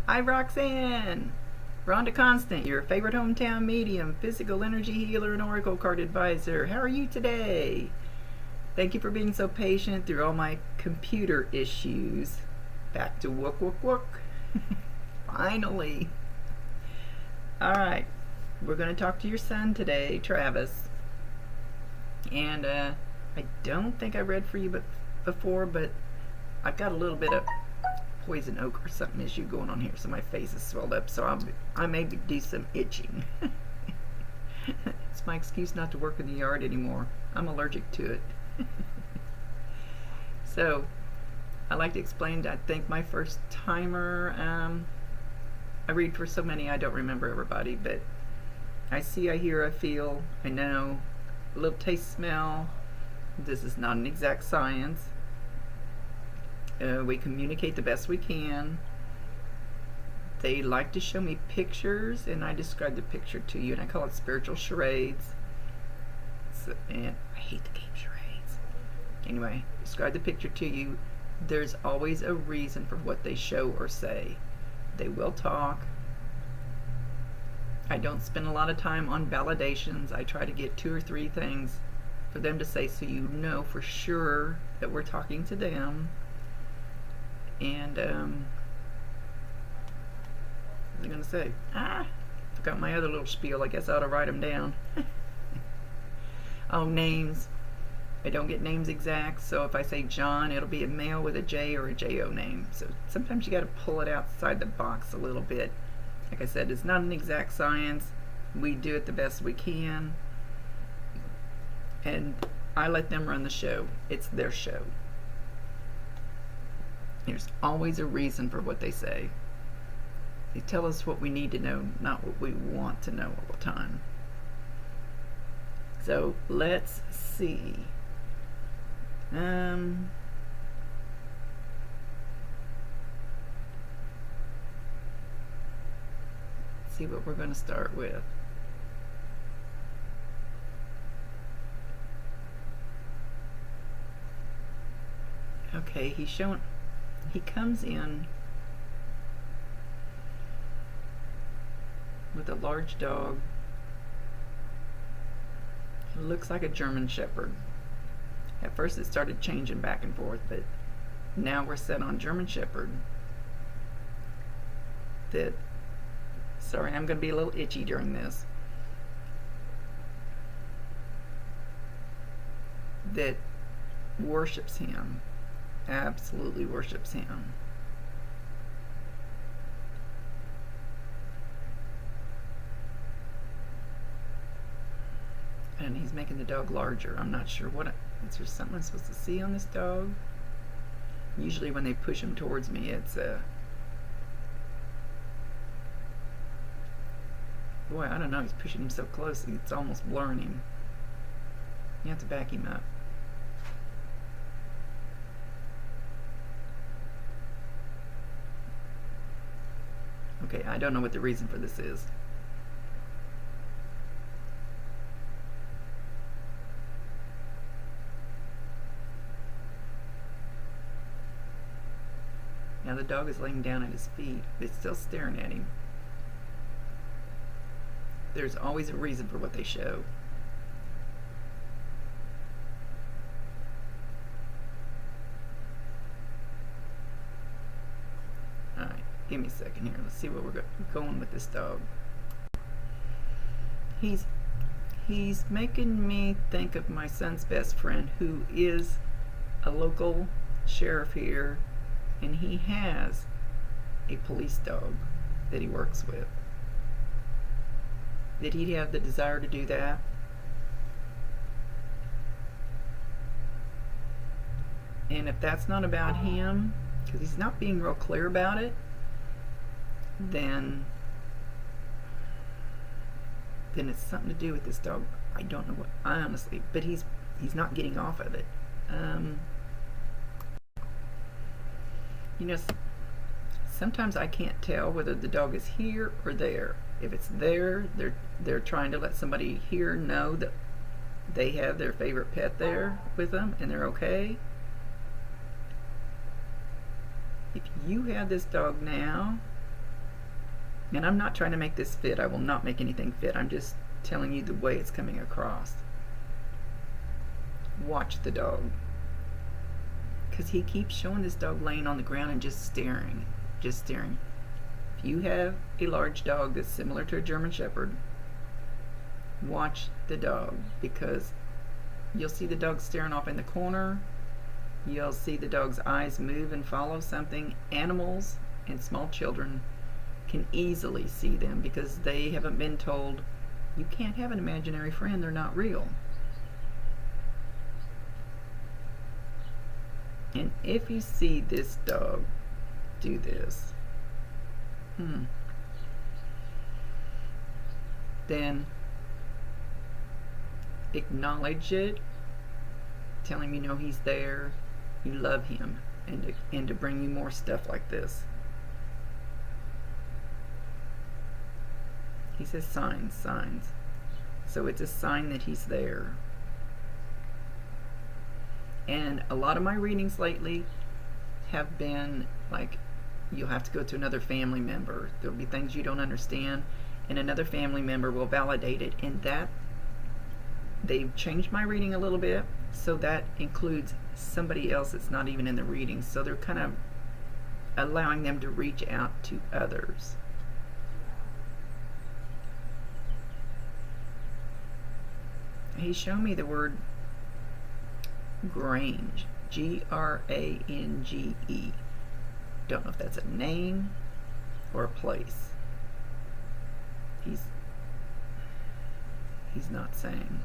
Hi, Roxanne! Rhonda Constant, your favorite hometown medium, physical energy healer, and oracle card advisor. How are you today? Thank you for being so patient through all my computer issues. Back to wook wook wook. Finally. Alright, we're going to talk to your son today, Travis. And I don't think I read for you before, but I've got a little bit of poison oak or something issue going on here, so my face is swelled up, so I may do some itching. It's my excuse not to work in the yard anymore. I'm allergic to it. So I like to explain, I think my first timer, I read for so many I don't remember everybody, but I see, I hear, I feel, I know, a little taste, smell. This is not an exact science. We communicate the best we can. They like to show me pictures, and I describe the picture to you, and I call it spiritual charades. And I hate the game charades. Anyway, describe the picture to you. There's always a reason for what they show or say. They will talk. I don't spend a lot of time on validations. I try to get 2 or 3 things for them to say, so you know for sure that we're talking to them. And what was I going to say? Forgot my other little spiel. I guess I ought to write them down. Oh, names. I don't get names exact, so if I say John, it'll be a male with a J or a J-O name. So sometimes you got to pull it outside the box a little bit. Like I said, it's not an exact science. We do it the best we can. And I let them run the show. It's their show. There's always a reason for what they say. They tell us what we need to know, not what we want to know all the time. So let's see. See what we're going to start with. Okay, he comes in with a large dog. It looks like a German Shepherd. At first it started changing back and forth, but now we're set on German Shepherd. Sorry, I'm going to be a little itchy during this. That worships him. Absolutely worships him. And he's making the dog larger. I'm not sure what is there something I'm supposed to see on this dog? Usually when they push him towards me, it's boy, I don't know, he's pushing him so close it's almost blurring him. You have to back him up. Okay, I don't know what the reason for this is. Now the dog is laying down at his feet. It's still staring at him. There's always a reason for what they show. Alright, give me a second here. Let's see where we're going with this dog. He's making me think of my son's best friend, who is a local sheriff here, and he has a police dog that he works with. Did he have the desire to do that? And if that's not about him, because he's not being real clear about it, then it's something to do with this dog. I don't know what, honestly, but he's not getting off of it. You know, sometimes I can't tell whether the dog is here or there. If it's there, they're trying to let somebody here know that they have their favorite pet there with them and they're okay. If you have this dog now, And I'm not trying to make this fit. I will not make anything fit. I'm just telling you the way it's coming across. Watch the dog. Because he keeps showing this dog laying on the ground and just staring. Just staring. If you have a large dog that's similar to a German Shepherd, watch the dog, because you'll see the dog staring off in the corner. You'll see the dog's eyes move and follow something. Animals and small children can easily see them because they haven't been told, you can't have an imaginary friend, they're not real. And if you see this dog do this, then acknowledge it, tell him you know he's there, you love him, and to bring you more stuff like this. He says signs, signs. So it's a sign that he's there. And a lot of my readings lately have been like, you'll have to go to another family member. There'll be things you don't understand, and another family member will validate it. And that, they've changed my reading a little bit, so that includes somebody else that's not even in the reading. So they're kind of allowing them to reach out to others. He showed me the word Grange, Grange. Don't know if that's a name or a place. He's not saying.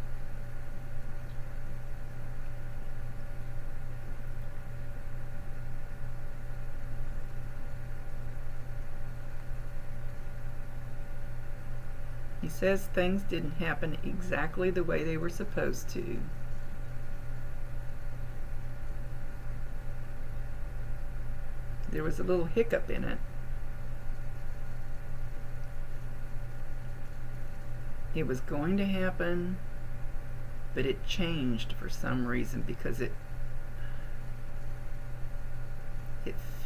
He says things didn't happen exactly the way they were supposed to. There was a little hiccup in it. It was going to happen, but it changed for some reason because it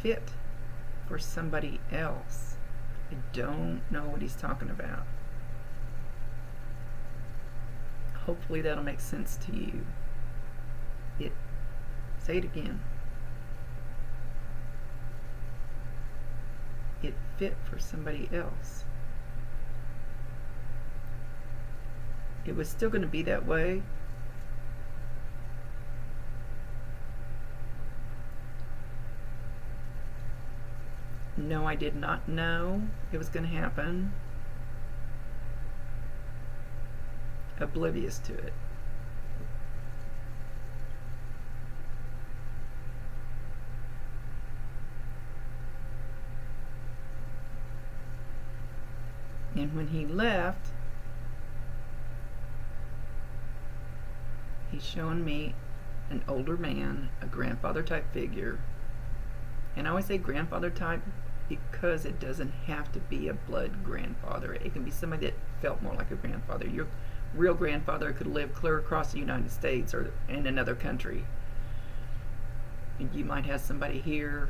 fit for somebody else. I don't know what he's talking about. Hopefully that'll make sense to you. Say it again. It fit for somebody else. It was still going to be that way. No, I did not know it was going to happen. Oblivious to it. And when he left, he's showing me an older man, a grandfather type figure. And I always say grandfather type because it doesn't have to be a blood grandfather. It can be somebody that felt more like a grandfather. Your real grandfather could live clear across the United States or in another country. And you might have somebody here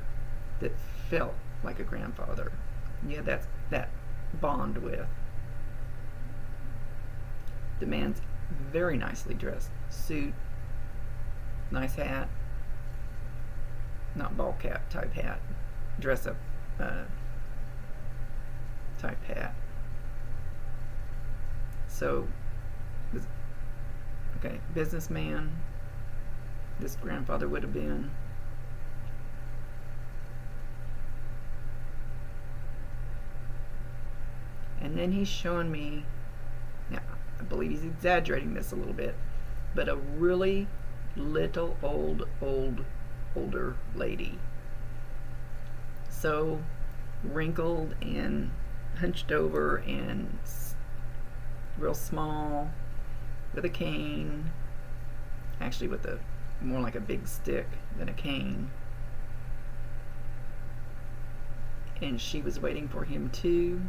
that felt like a grandfather. Yeah, that's that bond with. The man's very nicely dressed. Suit, nice hat, not ball cap type hat, dress up type hat. So, okay, businessman, this grandfather would have been. And then he's showing me, now I believe he's exaggerating this a little bit, but a really little older lady. So wrinkled and hunched over and real small, with a cane, actually with a more like a big stick than a cane. And she was waiting for him too.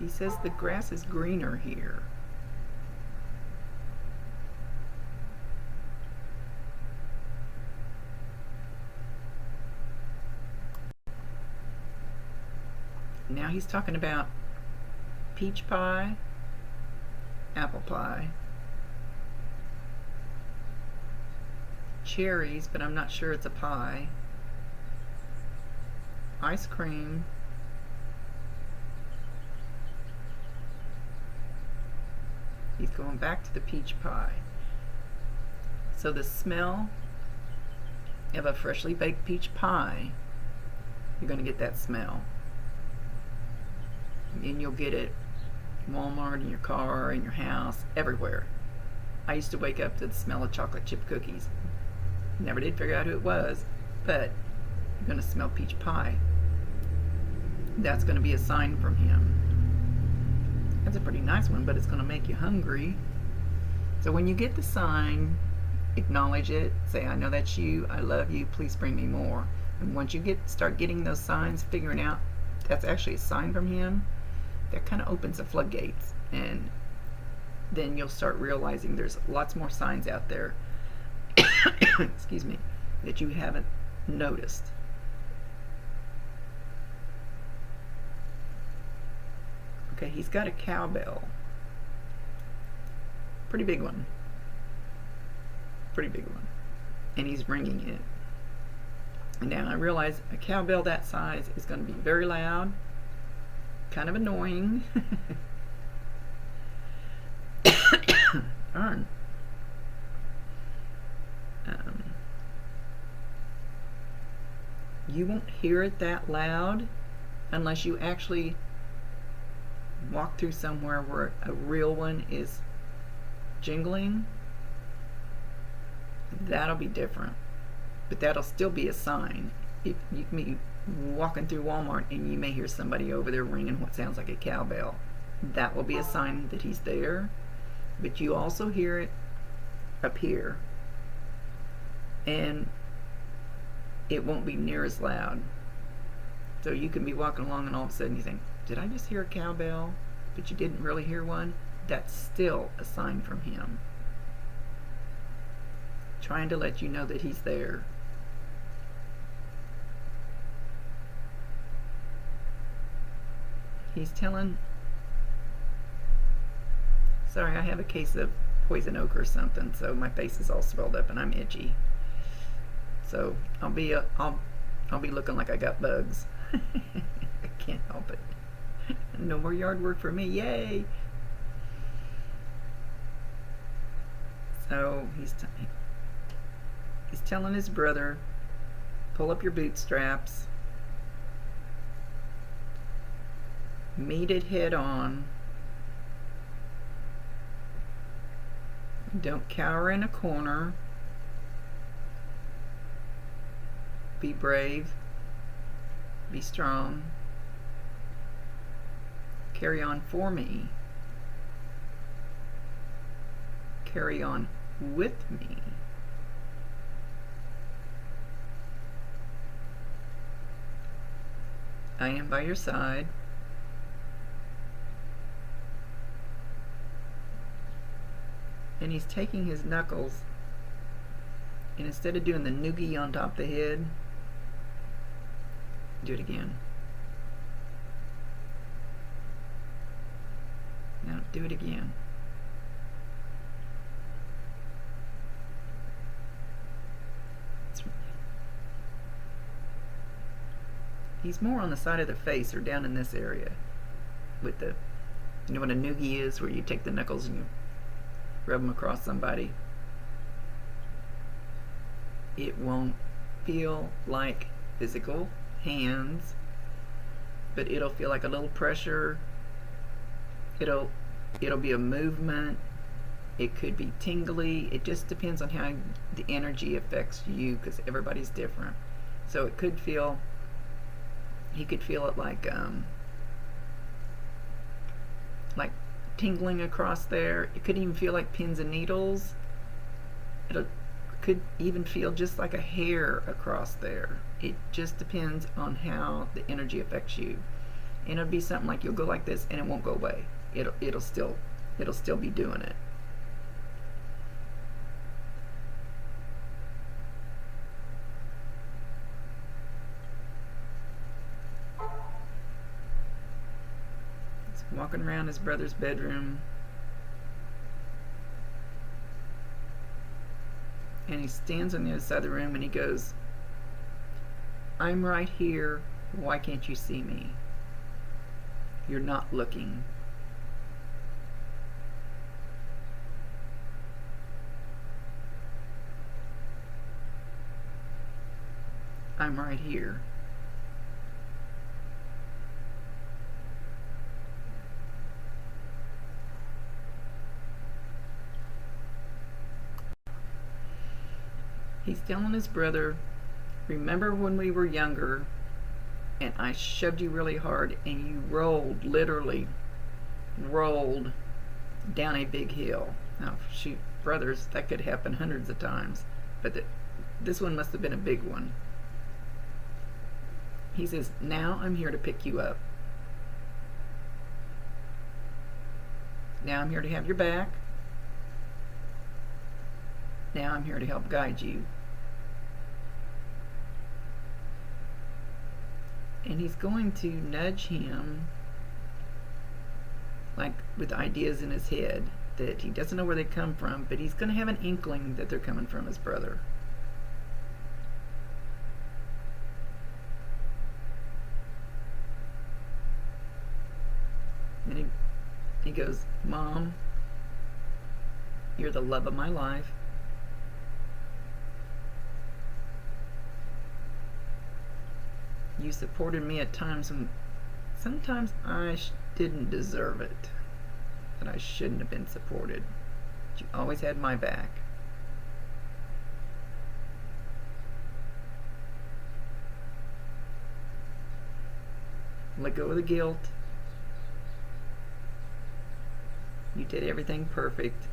He says the grass is greener here. Now he's talking about peach pie, apple pie, cherries, but I'm not sure it's a pie, ice cream, he's going back to the peach pie. So the smell of a freshly baked peach pie, you're going to get that smell. And you'll get it Walmart, in your car, in your house, everywhere. I used to wake up to the smell of chocolate chip cookies. Never did figure out who it was, but you're going to smell peach pie. That's going to be a sign from him. That's a pretty nice one, but it's going to make you hungry. So when you get the sign, acknowledge it. Say, I know that's you. I love you. Please bring me more. And once you start getting those signs, figuring out that's actually a sign from him, that kind of opens the floodgates, and then you'll start realizing there's lots more signs out there excuse me, that you haven't noticed. Okay, he's got a cowbell. Pretty big one. Pretty big one. And he's ringing it. And now I realize a cowbell that size is going to be very loud, kind of annoying. Darn. You won't hear it that loud unless you actually walk through somewhere where a real one is jingling. That'll be different, but that'll still be a sign. If you can be walking through Walmart and you may hear somebody over there ringing what sounds like a cowbell, that will be a sign that he's there. But you also hear it up here, and it won't be near as loud. So you can be walking along and all of a sudden you think, did I just hear a cowbell? But you didn't really hear one. That's still a sign from him, trying to let you know that he's there. He's telling, sorry, I have a case of poison oak or something, so my face is all swelled up and I'm itchy. So I'll be looking like I got bugs. I can't help it. No more yard work for me, yay! So he's telling his brother, pull up your bootstraps, meet it head on, don't cower in a corner, be brave, be strong, carry on for me, carry on with me. I am by your side. And he's taking his knuckles, and instead of doing the noogie on top of the head, do it again. Now do it again. He's more on the side of the face or down in this area with the, you know what a noogie is, where you take the knuckles and you rub them across somebody. It won't feel like physical hands, but it'll feel like a little pressure. It'll be a movement. It could be tingly. It just depends on how the energy affects you, because everybody's different. So it could feel, he could feel it like tingling across there. It could even feel like pins and needles. It could even feel just like a hair across there. It just depends on how the energy affects you. And it'll be something like you'll go like this and it won't go away. It'll still be doing it. He's walking around his brother's bedroom, and he stands on the other side of the room and he goes, "I'm right here. Why can't you see me? You're not looking." I'm right here. He's telling his brother, "Remember when we were younger and I shoved you really hard and you rolled, literally rolled down a big hill." Now, shoot, brothers, that could happen hundreds of times, but this one must have been a big one. He says, "Now I'm here to pick you up. Now I'm here to have your back. Now I'm here to help guide you." And he's going to nudge him, like with ideas in his head that he doesn't know where they come from, but he's going to have an inkling that they're coming from his brother. And he goes, "Mom, you're the love of my life. You supported me at times when sometimes I didn't deserve it, that I shouldn't have been supported. But you always had my back. Let go of the guilt. You did everything perfect.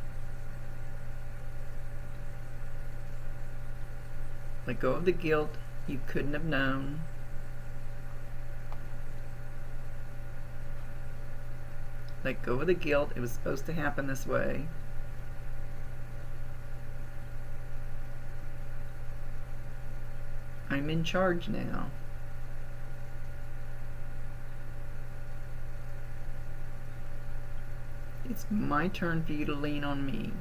Let go of the guilt. You couldn't have known. Let go of the guilt. It was supposed to happen this way. I'm in charge now. It's my turn for you to lean on me."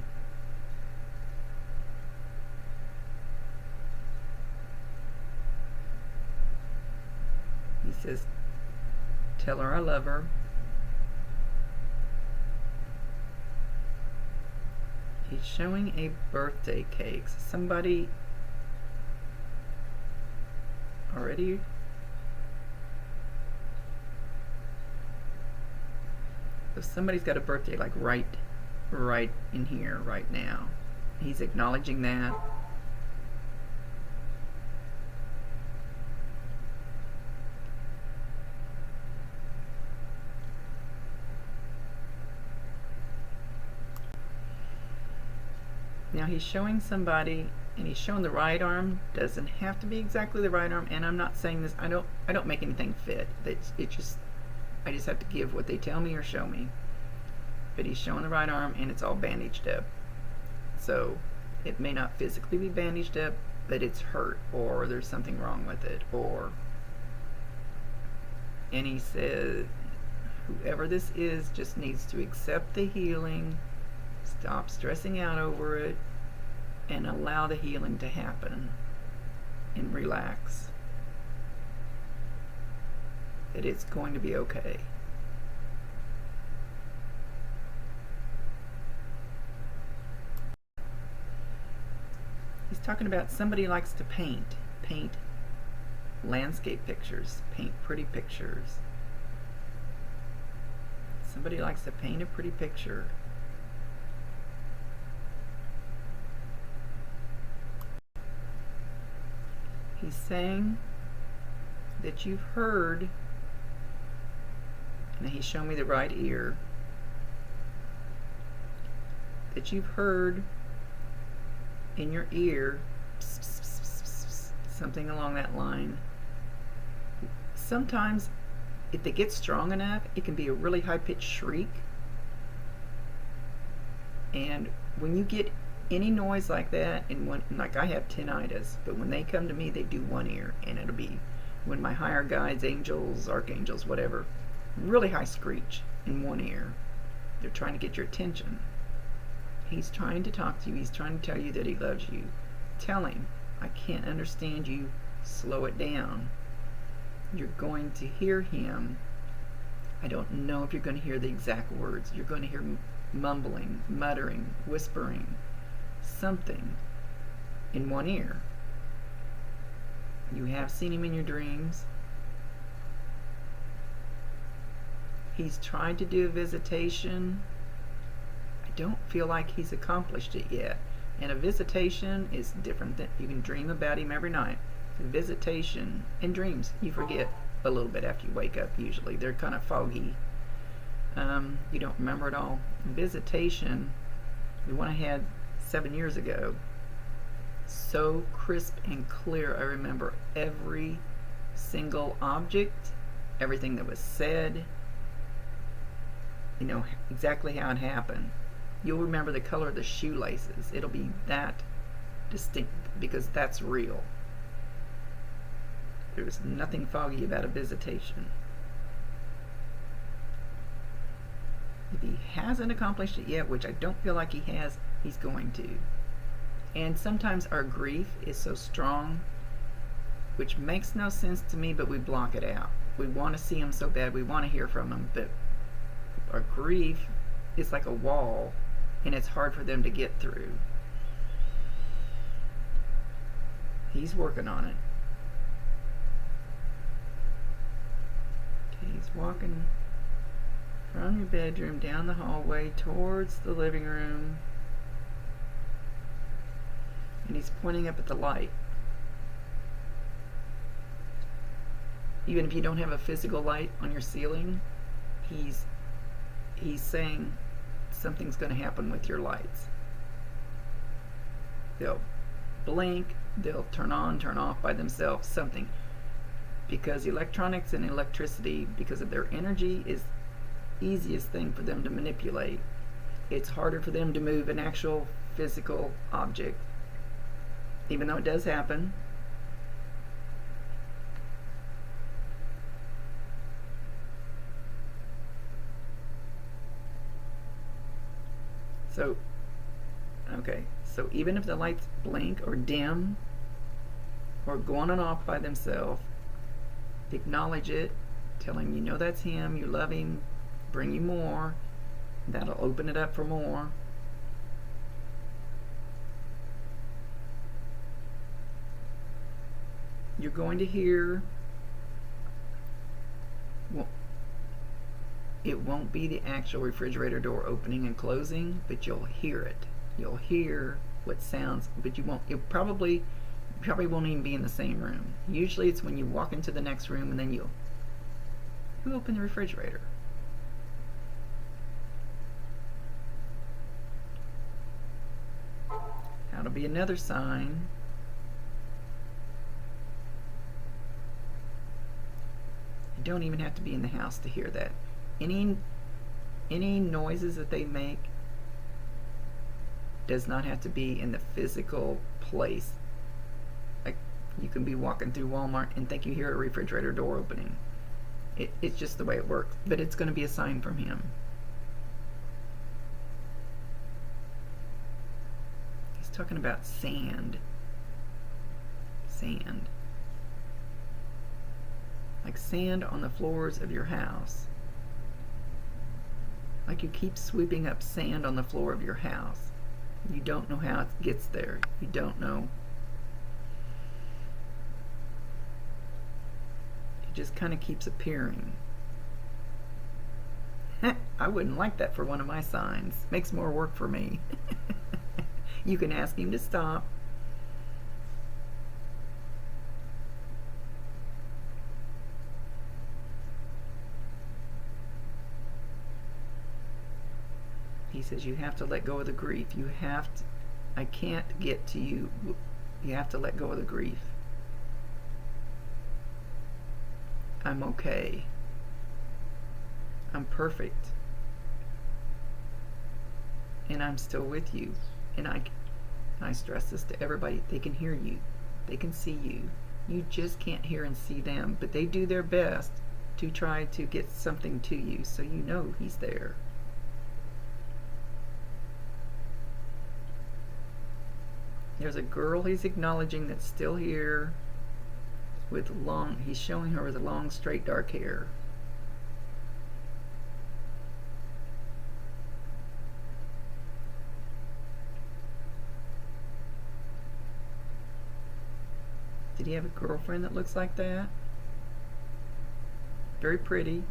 He says, "Tell her I love her." He's showing a birthday cake. Somebody already if somebody's got a birthday like right in here right now, he's acknowledging that. Now he's showing somebody, and he's showing the right arm. Doesn't have to be exactly the right arm, and I'm not saying this, I don't make anything fit. I just have to give what they tell me or show me. But he's showing the right arm and it's all bandaged up. So it may not physically be bandaged up, but it's hurt or there's something wrong with it, and he said whoever this is just needs to accept the healing, stop stressing out over it, and allow the healing to happen and relax. That it's going to be okay. He's talking about somebody likes to paint landscape pictures, paint pretty pictures. Somebody likes to paint a pretty picture. He's saying that you've heard, and he's showing me the right ear, that you've heard in your ear something along that line. Sometimes if they get strong enough, it can be a really high-pitched shriek. And when you get any noise like that, and when, like I have tinnitus, but when they come to me, they do one ear, and it'll be when my higher guides, angels, archangels, whatever, really high screech in one ear. They're trying to get your attention. He's trying to talk to you. He's trying to tell you that he loves you. Tell him, I can't understand you. Slow it down. You're going to hear him. I don't know if you're going to hear the exact words. You're going to hear mumbling, muttering, whispering, something in one ear. You have seen him in your dreams. He's tried to do a visitation. I don't feel like he's accomplished it yet. And a visitation is different than, you can dream about him every night. A visitation and dreams, you forget a little bit after you wake up usually. They're kind of foggy. You don't remember it all. Visitation, the one I had 7 years ago, so crisp and clear. I remember every single object, everything that was said, you know exactly how it happened. You'll remember the color of the shoelaces. It'll be that distinct because that's real. There's nothing foggy about a visitation. If he hasn't accomplished it yet, which I don't feel like he has, he's going to. And sometimes our grief is so strong, which makes no sense to me, but we block it out. We want to see him so bad, we want to hear from him, but our grief is like a wall, and it's hard for them to get through. He's working on it. Okay, he's walking from your bedroom down the hallway towards the living room, and he's pointing up at the light. Even if you don't have a physical light on your ceiling, he's saying something's going to happen with your lights. They'll blink, they'll turn on, turn off by themselves, something. Because electronics and electricity, because of their energy, is easiest thing for them to manipulate. It's harder for them to move an actual physical object, even though it does happen. So, okay, so even if the lights blink or dim or go on and off by themselves, acknowledge it, tell him you know that's him, you love him, bring you more. That'll open it up for more. You're going to hear, well, it won't be the actual refrigerator door opening and closing, but you'll hear it. You'll hear what sounds, but you won't. It probably won't even be in the same room. Usually, it's when you walk into the next room and then you open the refrigerator. That'll be another sign. You don't even have to be in the house to hear that. Any noises that they make does not have to be in the physical place. Like, you can be walking through Walmart and think you hear a refrigerator door opening. It's just the way it works. But it's going to be a sign from him. He's talking about sand. Sand. Like sand on the floors of your house. Like you keep sweeping up sand on the floor of your house. You don't know how it gets there. You don't know. It just kind of keeps appearing. I wouldn't like that for one of my signs. Makes more work for me. You can ask him to stop. He says you have to let go of the grief. You have to, I can't get to you. You have to let go of the grief. I'm okay. I'm perfect. And I'm still with you. And I stress this to everybody. They can hear you. They can see you. You just can't hear and see them. But they do their best to try to get something to you so you know he's there. There's a girl he's acknowledging that's still here with he's showing her with long, straight, dark hair. Did he have a girlfriend that looks like that? Very pretty.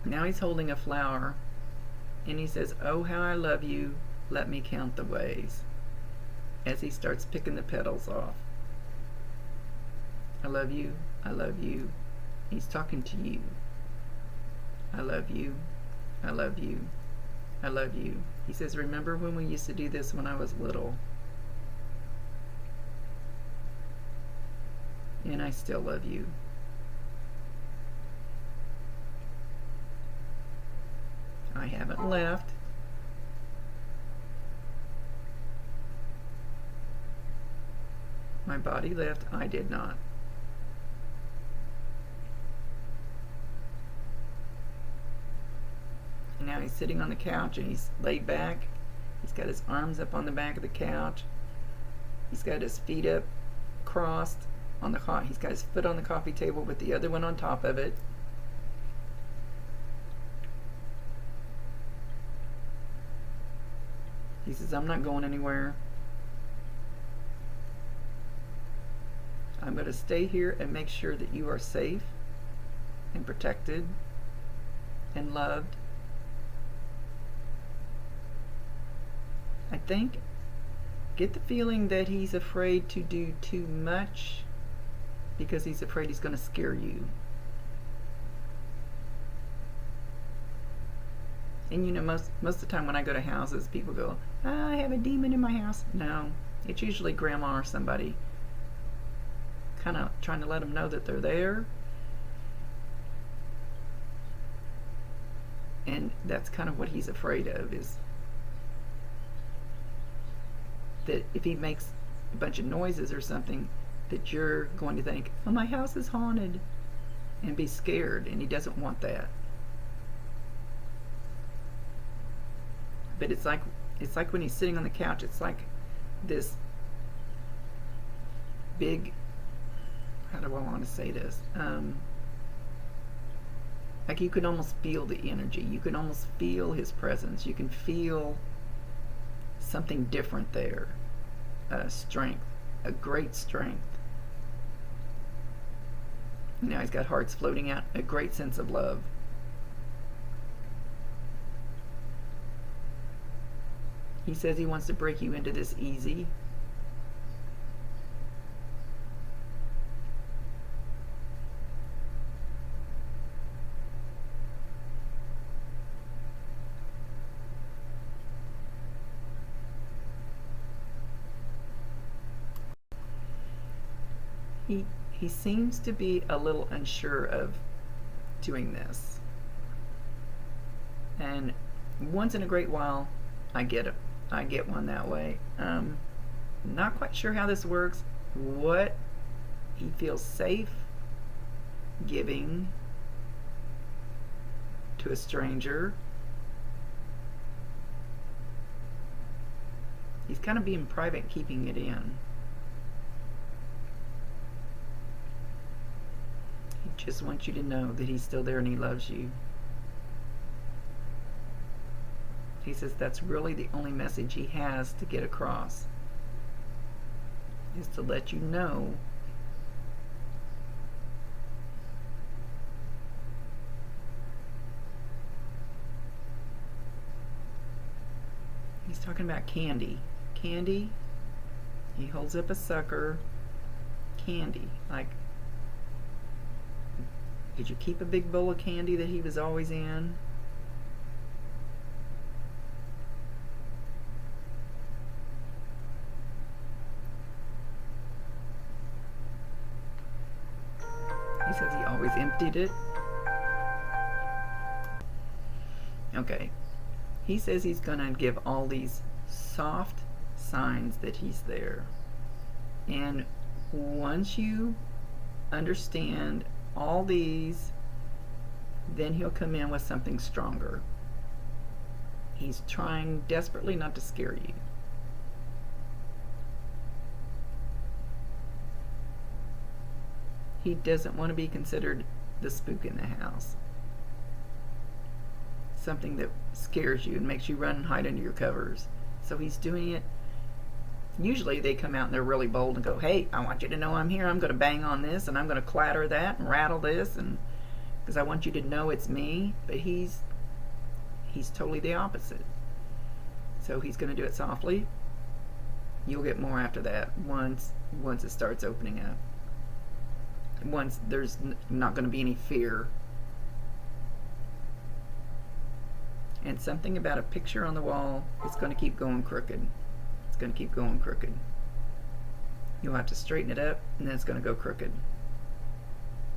Now he's holding a flower and he says, "Oh, how I love you, let me count the ways," as he starts picking the petals off. I love you, I love you. He's talking to you. I love you, I love you, I love you. He says, remember when we used to do this when I was little? And I still love you. I haven't left. My body left, I did not. And now he's sitting on the couch and he's laid back. He's got his arms up on the back of the couch. He's got his feet up crossed on the he's got his foot on the coffee table with the other one on top of it. He says, I'm not going anywhere. I'm going to stay here and make sure that you are safe and protected and loved. I get the feeling that he's afraid to do too much because he's afraid he's going to scare you. And you know, most of the time when I go to houses, people go, I have a demon in my house. No, it's usually grandma or somebody kind of trying to let them know that they're there. And that's kind of what he's afraid of, is that if he makes a bunch of noises or something, that you're going to think, oh, my house is haunted, and be scared, and he doesn't want that. But it's like when he's sitting on the couch, it's like this big, how do I want to say this? Like you can almost feel the energy. You can almost feel his presence. You can feel something different there. Strength, a great strength. Now he's got hearts floating out, a great sense of love. He says he wants to break you into this easy. He seems to be a little unsure of doing this. And once in a great while, I get one that way. Not quite sure how this works. What he feels safe giving to a stranger. He's kind of being private, keeping it in. He just wants you to know that he's still there and he loves you. He says that's really the only message he has to get across, is to let you know he's talking about candy. Candy, he holds up a sucker. Candy, like, did you keep a big bowl of candy that he was always in? emptied it. Okay. He says he's going to give all these soft signs that he's there. And once you understand all these, then he'll come in with something stronger. He's trying desperately not to scare you. He doesn't want to be considered the spook in the house. Something that scares you and makes you run and hide under your covers. So he's doing it. Usually they come out and they're really bold and go, hey, I want you to know I'm here. I'm going to bang on this and I'm going to clatter that and rattle this, and because I want you to know it's me. But he's totally the opposite. So he's going to do it softly. You'll get more after that once it starts opening up. Once there's not going to be any fear. And something about a picture on the wall is going to keep going crooked. It's going to keep going crooked. You'll have to straighten it up, and then it's going to go crooked.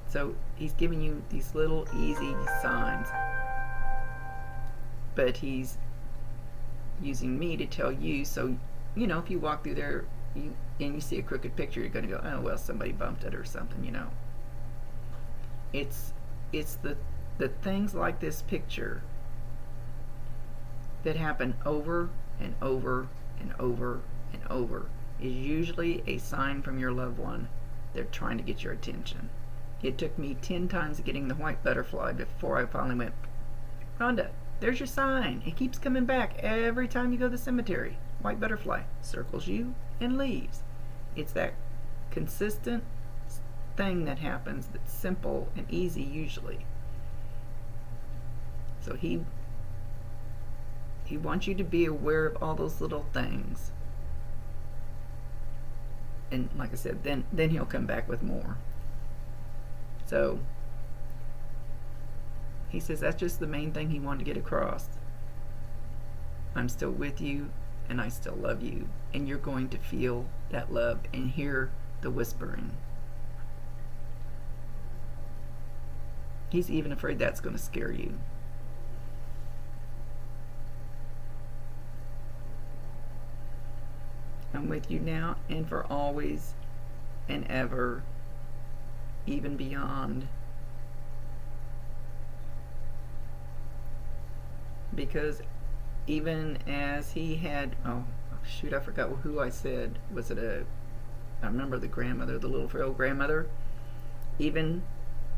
So he's giving you these little easy signs. But he's using me to tell you, so, you know, if you walk through there and you see a crooked picture, you're going to go, oh, well, somebody bumped it or something, you know. It's the things like this picture that happen over and over and over and over is usually a sign from your loved one. They're trying to get your attention. It took me 10 times getting the white butterfly before I finally went, Rhonda, there's your sign. It keeps coming back every time you go to the cemetery. White butterfly circles you and leaves. It's that consistent thing that happens that's simple and easy usually. So he wants you to be aware of all those little things. And like I said, then he'll come back with more. So he says that's just the main thing he wanted to get across. I'm still with you, and I still love you, and you're going to feel that love and hear the whispering. He's even afraid that's going to scare you. I'm with you now and for always and ever, even beyond. Because even as he had, oh shoot, I forgot who I said. Was it I remember the grandmother, the little frail grandmother. Even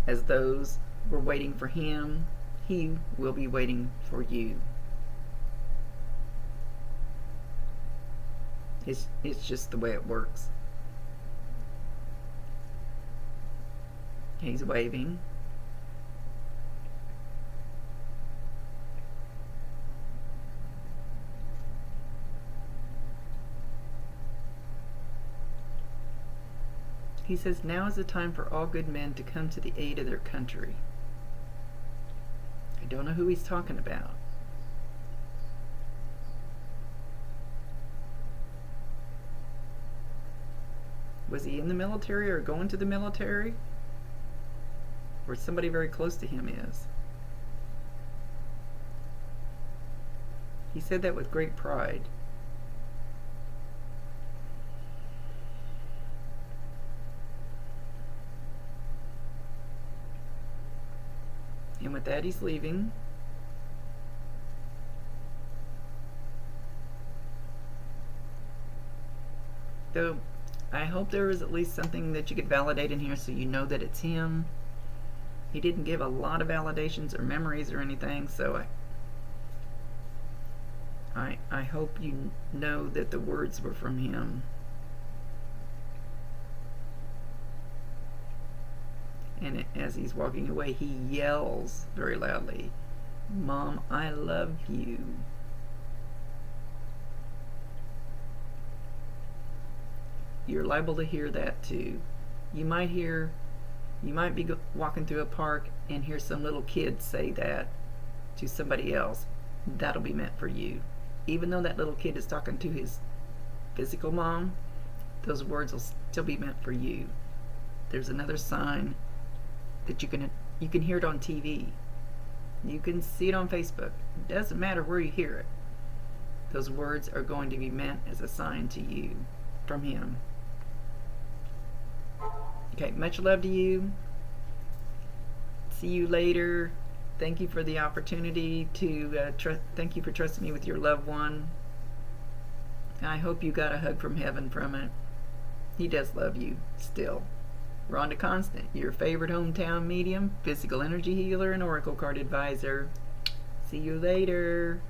as those were waiting for him, he will be waiting for you. It's just the way it works. He's waving. He says, now is the time for all good men to come to the aid of their country. I don't know who he's talking about. Was he in the military or going to the military? Or somebody very close to him is? He said that with great pride. And with that, he's leaving. So I hope there is at least something that you could validate in here so you know that it's him. He didn't give a lot of validations or memories or anything, so I hope you know that the words were from him. And as he's walking away, he yells very loudly, Mom, I love you. You're liable to hear that too. You might be walking through a park and hear some little kid say that to somebody else. That'll be meant for you. Even though that little kid is talking to his physical mom, those words will still be meant for you. There's another sign that you can hear it on TV. You can see it on Facebook. It doesn't matter where you hear it. Those words are going to be meant as a sign to you from him. Okay, much love to you. See you later. Thank you for the opportunity to thank you for trusting me with your loved one. And I hope you got a hug from heaven from it. He does love you still. Rhonda Constant, your favorite hometown medium, physical energy healer, and oracle card advisor. See you later.